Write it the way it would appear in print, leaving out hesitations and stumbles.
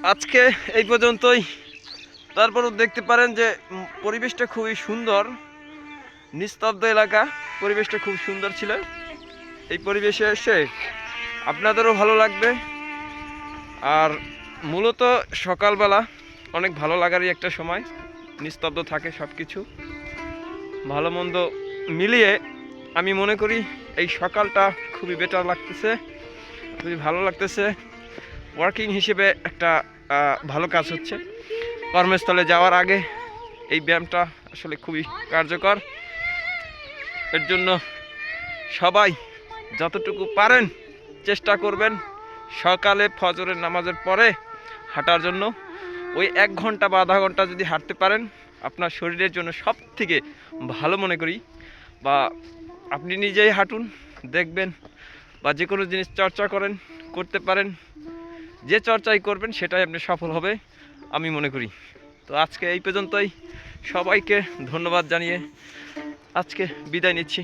আজকে এই পর্যন্তই। তারপরও দেখতে পারেন যে পরিবেশটা খুবই সুন্দর, নিস্তব্ধ এলাকা, পরিবেশটা খুব সুন্দর ছিল। এই পরিবেশে এসে আপনাদেরও ভালো লাগবে। আর মূলত সকালবেলা অনেক ভালো লাগারই একটা সময়, নিস্তব্ধ থাকে সব কিছু, ভালো মন্দ মিলিয়ে আমি মনে করি এই সকালটা খুবই বেটার লাগতেছে, খুবই ভালো লাগতেছে। ওয়ার্কিং হিসেবে একটা ভালো কাজ হচ্ছে। কর্মস্থলে যাওয়ার আগে এই ব্যায়ামটা আসলে খুবই কার্যকর। এর জন্য সবাই যতটুকু পারেন চেষ্টা করবেন সকালে ফজরের নামাজের পরে হাঁটার জন্য। ওই 1 ঘন্টা বা আধা ঘন্টা যদি হাঁটতে পারেন আপনার শরীরের জন্য সব থেকে ভালো মনে করি। বা আপনি নিজেই হাঁটুন, দেখবেন, বা যে কোনো জিনিস চর্চা করতে পারেন, যে চর্চাই করবেন সেটাই আপনি সফল হবে আমি মনে করি। তো আজকে এই পর্যন্তই, সবাইকে ধন্যবাদ জানিয়ে আজকে বিদায় নিচ্ছি।